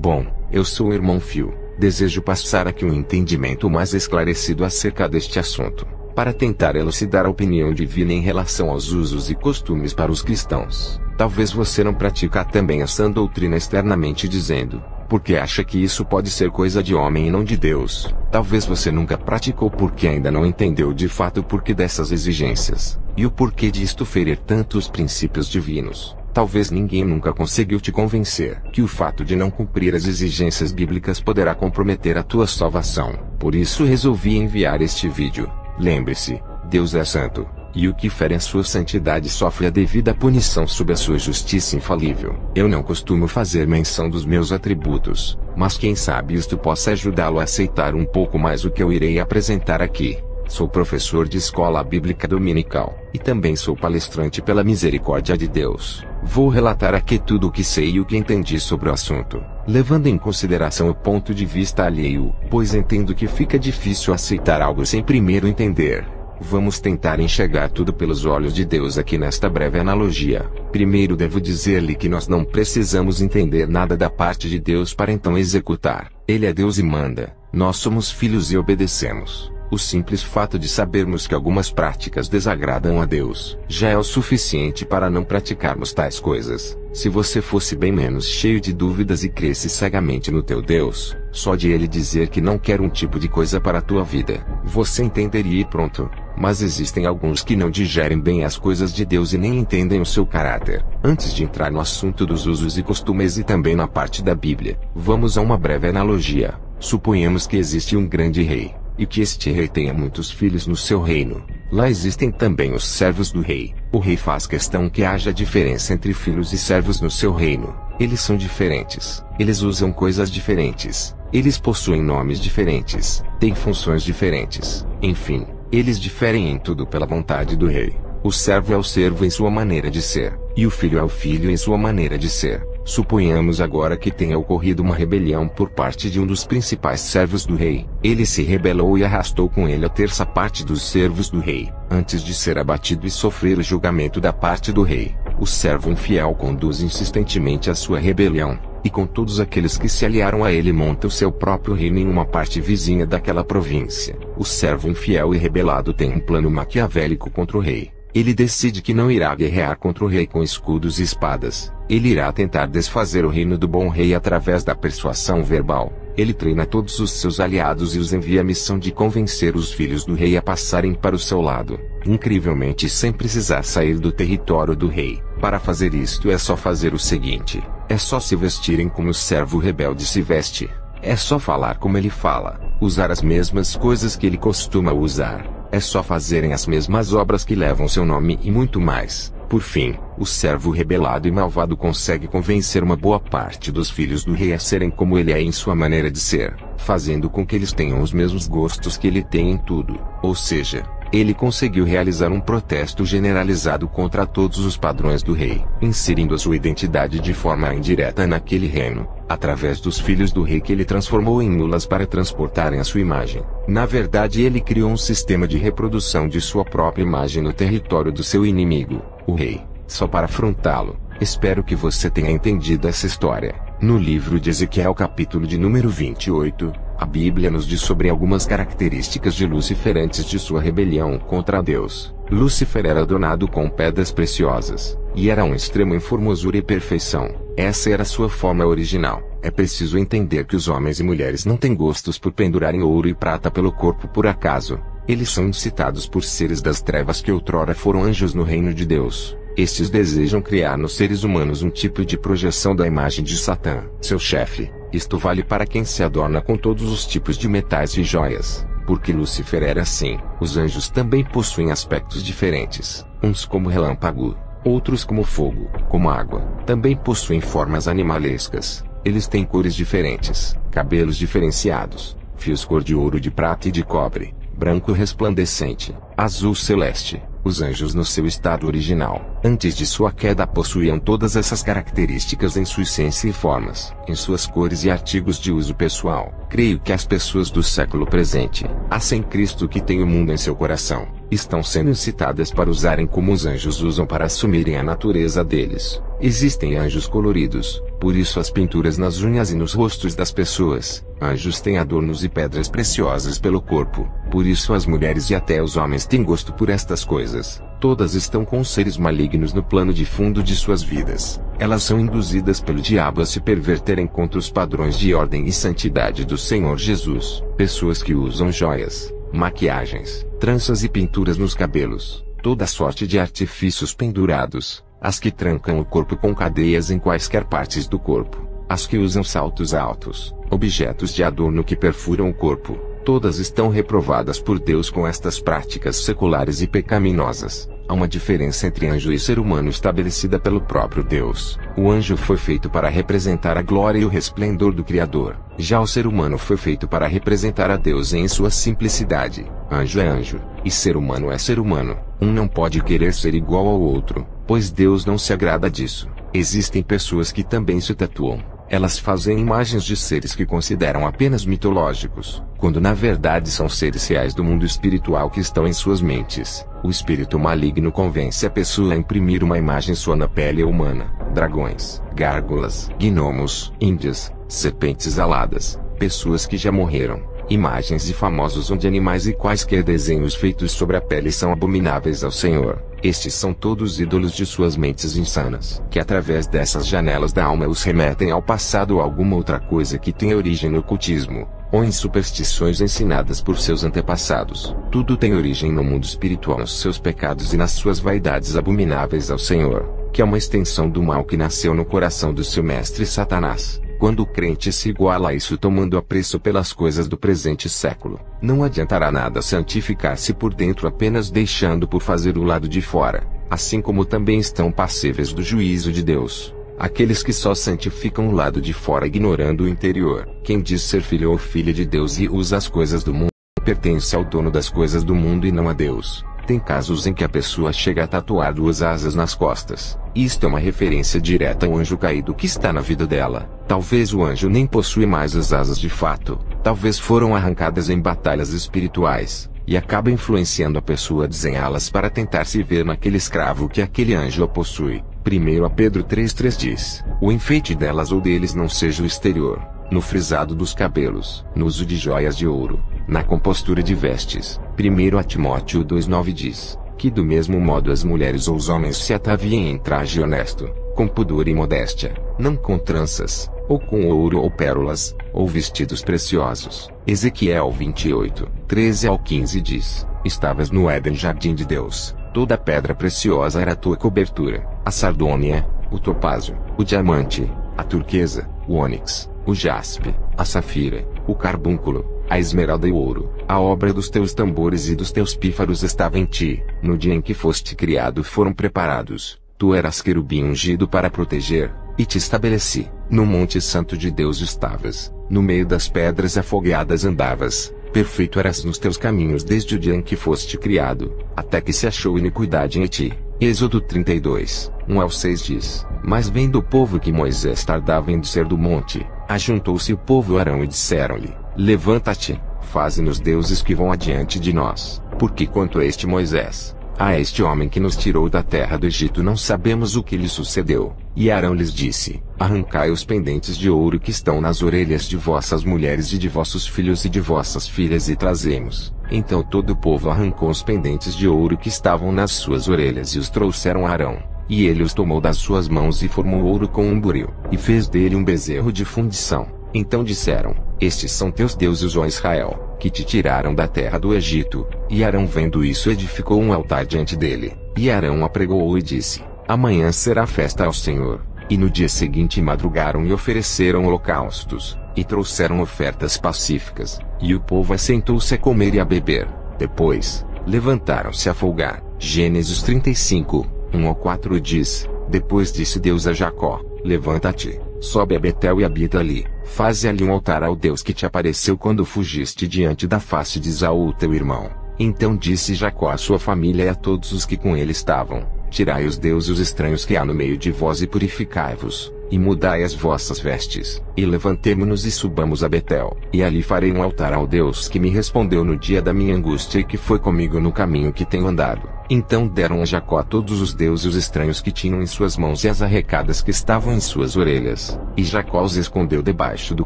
Bom, eu sou o irmão Phil. Desejo passar aqui um entendimento mais esclarecido acerca deste assunto, para tentar elucidar a opinião divina em relação aos usos e costumes para os cristãos. Talvez você não pratique também essa doutrina externamente dizendo, porque acha que isso pode ser coisa de homem e não de Deus. Talvez você nunca praticou porque ainda não entendeu de fato o porquê dessas exigências, e o porquê de isto ferir tantos princípios divinos. Talvez ninguém nunca conseguiu te convencer que o fato de não cumprir as exigências bíblicas poderá comprometer a tua salvação. Por isso resolvi enviar este vídeo. Lembre-se, Deus é santo, e o que fere a sua santidade sofre a devida punição sob a sua justiça infalível. Eu não costumo fazer menção dos meus atributos, mas quem sabe isto possa ajudá-lo a aceitar um pouco mais o que eu irei apresentar aqui. Sou professor de escola bíblica dominical, e também sou palestrante pela misericórdia de Deus. Vou relatar aqui tudo o que sei e o que entendi sobre o assunto, levando em consideração o ponto de vista alheio, pois entendo que fica difícil aceitar algo sem primeiro entender. Vamos tentar enxergar tudo pelos olhos de Deus aqui nesta breve analogia. Primeiro devo dizer-lhe que nós não precisamos entender nada da parte de Deus para então executar. Ele é Deus e manda. Nós somos filhos e obedecemos. O simples fato de sabermos que algumas práticas desagradam a Deus já é o suficiente para não praticarmos tais coisas. Se você fosse bem menos cheio de dúvidas e cresce cegamente no teu Deus, só de ele dizer que não quer um tipo de coisa para a tua vida, você entenderia e pronto. Mas existem alguns que não digerem bem as coisas de Deus e nem entendem o seu caráter. Antes de entrar no assunto dos usos e costumes e também na parte da Bíblia, vamos a uma breve analogia. Suponhamos que existe um grande rei, e que este rei tenha muitos filhos no seu reino. Lá existem também os servos do rei. O rei faz questão que haja diferença entre filhos e servos no seu reino. Eles são diferentes. Eles usam coisas diferentes. Eles possuem nomes diferentes. Têm funções diferentes. Enfim, eles diferem em tudo pela vontade do rei. O servo é o servo em sua maneira de ser, e o filho é o filho em sua maneira de ser. Suponhamos agora que tenha ocorrido uma rebelião por parte de um dos principais servos do rei. Ele se rebelou e arrastou com ele a terça parte dos servos do rei, antes de ser abatido e sofrer o julgamento da parte do rei. O servo infiel conduz insistentemente a sua rebelião, e com todos aqueles que se aliaram a ele monta o seu próprio reino em uma parte vizinha daquela província. O servo infiel e rebelado tem um plano maquiavélico contra o rei. Ele decide que não irá guerrear contra o rei com escudos e espadas. Ele irá tentar desfazer o reino do bom rei através da persuasão verbal. Ele treina todos os seus aliados e os envia a missão de convencer os filhos do rei a passarem para o seu lado, incrivelmente sem precisar sair do território do rei. Para fazer isto é só fazer o seguinte: é só se vestirem como o servo rebelde se veste. É só falar como ele fala, usar as mesmas coisas que ele costuma usar. É só fazerem as mesmas obras que levam seu nome e muito mais. Por fim, o servo rebelado e malvado consegue convencer uma boa parte dos filhos do rei a serem como ele é em sua maneira de ser, fazendo com que eles tenham os mesmos gostos que ele tem em tudo. Ou seja, ele conseguiu realizar um protesto generalizado contra todos os padrões do rei, inserindo a sua identidade de forma indireta naquele reino, através dos filhos do rei que ele transformou em mulas para transportarem a sua imagem. Na verdade, ele criou um sistema de reprodução de sua própria imagem no território do seu inimigo, o rei, só para afrontá-lo. Espero que você tenha entendido essa história. No livro de Ezequiel, capítulo de número 28, a Bíblia nos diz sobre algumas características de Lúcifer antes de sua rebelião contra Deus. Lúcifer era adornado com pedras preciosas, e era um extremo em formosura e perfeição. Essa era sua forma original. É preciso entender que os homens e mulheres não têm gostos por pendurarem ouro e prata pelo corpo por acaso. Eles são incitados por seres das trevas que outrora foram anjos no reino de Deus. Estes desejam criar nos seres humanos um tipo de projeção da imagem de Satã, seu chefe. Isto vale para quem se adorna com todos os tipos de metais e joias. Porque Lúcifer era assim, os anjos também possuem aspectos diferentes, uns como relâmpago, outros como fogo, como água. Também possuem formas animalescas. Eles têm cores diferentes, cabelos diferenciados, fios cor de ouro, de prata e de cobre, branco resplandecente, azul celeste. Os anjos no seu estado original, antes de sua queda, possuíam todas essas características em sua essência e formas, em suas cores e artigos de uso pessoal. Creio que as pessoas do século presente, a sem Cristo que tem o mundo em seu coração, estão sendo incitadas para usarem como os anjos usam para assumirem a natureza deles. Existem anjos coloridos, Por isso as pinturas nas unhas e nos rostos das pessoas, anjos têm adornos e pedras preciosas pelo corpo, por isso as mulheres e até os homens têm gosto por estas coisas. Todas estão com seres malignos no plano de fundo de suas vidas. Elas são induzidas pelo diabo a se perverterem contra os padrões de ordem e santidade do Senhor Jesus. Pessoas que usam joias, maquiagens, tranças e pinturas nos cabelos, toda sorte de artifícios pendurados, as que trancam o corpo com cadeias em quaisquer partes do corpo, as que usam saltos altos, objetos de adorno que perfuram o corpo, todas estão reprovadas por Deus com estas práticas seculares e pecaminosas. Há uma diferença entre anjo e ser humano estabelecida pelo próprio Deus. O anjo foi feito para representar a glória e o resplendor do Criador. Já o ser humano foi feito para representar a Deus em sua simplicidade. Anjo é anjo, e ser humano é ser humano. Um não pode querer ser igual ao outro, pois Deus não se agrada disso. Existem pessoas que também se tatuam. Elas fazem imagens de seres que consideram apenas mitológicos, quando na verdade são seres reais do mundo espiritual que estão em suas mentes. O espírito maligno convence a pessoa a imprimir uma imagem sua na pele humana. Dragões, gárgulas, gnomos, índias, serpentes aladas, pessoas que já morreram, imagens de famosos ou de animais e quaisquer desenhos feitos sobre a pele são abomináveis ao Senhor. Estes são todos ídolos de suas mentes insanas, que através dessas janelas da alma os remetem ao passado ou alguma outra coisa que tem origem no ocultismo, ou em superstições ensinadas por seus antepassados. Tudo tem origem no mundo espiritual, nos seus pecados e nas suas vaidades abomináveis ao Senhor, que é uma extensão do mal que nasceu no coração do seu mestre Satanás. Quando o crente se iguala a isso tomando apreço pelas coisas do presente século, não adiantará nada santificar-se por dentro apenas deixando por fazer o lado de fora, assim como também estão passíveis do juízo de Deus aqueles que só santificam o lado de fora ignorando o interior. Quem diz ser filho ou filha de Deus e usa as coisas do mundo, pertence ao dono das coisas do mundo e não a Deus. Tem casos em que a pessoa chega a tatuar 2 asas nas costas. Isto é uma referência direta ao anjo caído que está na vida dela. Talvez o anjo nem possui mais as asas de fato. Talvez foram arrancadas em batalhas espirituais, e acaba influenciando a pessoa a desenhá-las para tentar se ver naquele escravo que aquele anjo a possui. 1 Pedro 3,3 diz: o enfeite delas ou deles não seja o exterior, no frisado dos cabelos, no uso de joias de ouro, na compostura de vestes. 1 Timóteo 2,9 diz que do mesmo modo as mulheres ou os homens se ataviem em traje honesto, com pudor e modéstia, não com tranças, ou com ouro ou pérolas, ou vestidos preciosos. Ezequiel 28, 13 ao 15 diz: estavas no Éden, jardim de Deus, toda pedra preciosa era a tua cobertura, a sardônia, o topázio, o diamante, a turquesa, o ônix, o jaspe, a safira, o carbúnculo, a esmeralda e o ouro. A obra dos teus tambores e dos teus pífaros estava em ti. No dia em que foste criado foram preparados. Tu eras querubim ungido para proteger, e te estabeleci. No monte santo de Deus estavas, no meio das pedras afogueadas andavas. Perfeito eras nos teus caminhos desde o dia em que foste criado, até que se achou iniquidade em ti. Êxodo 32, 1 ao 6 diz: mas vendo o povo que Moisés tardava em descer do monte, ajuntou-se o povo a Arão e disseram-lhe: levanta-te, faze-nos deuses que vão adiante de nós, porque quanto a este Moisés, a este homem que nos tirou da terra do Egito, não sabemos o que lhe sucedeu. E Arão lhes disse: arrancai os pendentes de ouro que estão nas orelhas de vossas mulheres e de vossos filhos e de vossas filhas e trazemos. Então todo o povo arrancou os pendentes de ouro que estavam nas suas orelhas e os trouxeram a Arão. E ele os tomou das suas mãos e formou ouro com um buril, e fez dele um bezerro de fundição. Então disseram: estes são teus deuses, ó Israel, que te tiraram da terra do Egito. E Arão, vendo isso, edificou um altar diante dele. E Arão apregoou e disse: amanhã será festa ao Senhor. E no dia seguinte madrugaram e ofereceram holocaustos, e trouxeram ofertas pacíficas. E o povo assentou-se a comer e a beber. Depois, levantaram-se a folgar. Gênesis 35, 1 ao 4 diz: depois disse Deus a Jacó: levanta-te, sobe a Betel e habita ali. Faze ali um altar ao Deus que te apareceu quando fugiste diante da face de Esaú teu irmão. Então disse Jacó à sua família e a todos os que com ele estavam: tirai os deuses estranhos que há no meio de vós e purificai-vos, e mudai as vossas vestes, e levantemo-nos e subamos a Betel, e ali farei um altar ao Deus que me respondeu no dia da minha angústia e que foi comigo no caminho que tenho andado. Então deram a Jacó todos os deuses estranhos que tinham em suas mãos e as arrecadas que estavam em suas orelhas, e Jacó os escondeu debaixo do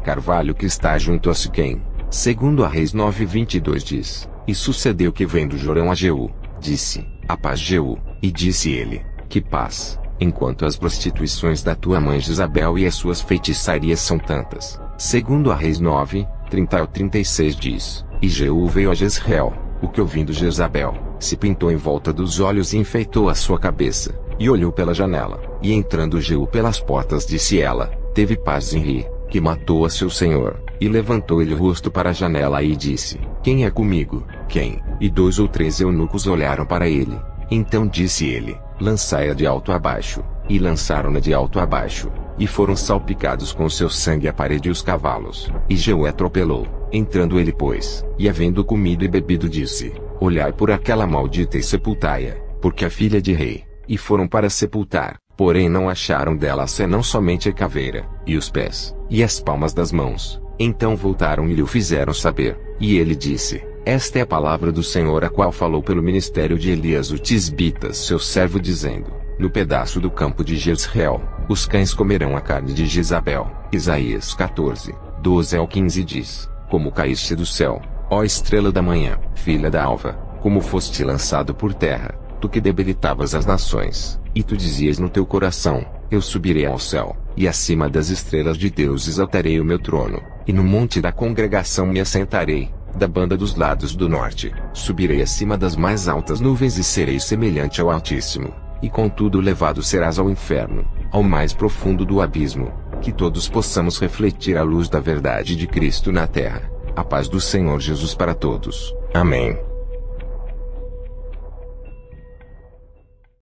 carvalho que está junto a Siquém. Segundo a Reis 9:22 diz: E sucedeu que vendo Jorão a Jeú, disse: A paz, Jeú, e disse ele: Que paz, enquanto as prostituições da tua mãe Jezabel e as suas feitiçarias são tantas. Segundo a Reis 9:30-36 diz: E Jeú veio a Jezreel, o que ouvindo Jezabel, se pintou em volta dos olhos e enfeitou a sua cabeça, e olhou pela janela, e entrando Jeú pelas portas disse ela: Teve paz em Ri, que matou a seu senhor. E levantou ele o rosto para a janela e disse: Quem é comigo? Quem? E 2 ou 3 eunucos olharam para ele. Então disse ele: Lançai-a de alto a baixo. E lançaram-na de alto a baixo, e foram salpicados com seu sangue a parede e os cavalos. E Jeú atropelou. Entrando ele, pois, e havendo comido e bebido, disse: Olhai por aquela maldita e sepultai-a, porque a filha de rei. E foram para sepultar, porém não acharam dela senão somente a caveira, e os pés, e as palmas das mãos. Então voltaram e lhe o fizeram saber, e ele disse: Esta é a palavra do Senhor, a qual falou pelo ministério de Elias o Tisbita, seu servo, dizendo: No pedaço do campo de Jezreel, os cães comerão a carne de Jezabel. Isaías 14:12-15 diz: Como caíste do céu, ó estrela da manhã, filha da alva, como foste lançado por terra, tu que debilitavas as nações, e tu dizias no teu coração: Eu subirei ao céu, e acima das estrelas de Deus exaltarei o meu trono, e no monte da congregação me assentarei, da banda dos lados do norte, subirei acima das mais altas nuvens e serei semelhante ao Altíssimo, e contudo levado serás ao inferno, ao mais profundo do abismo. Que todos possamos refletir a luz da verdade de Cristo na terra. A paz do Senhor Jesus para todos. Amém.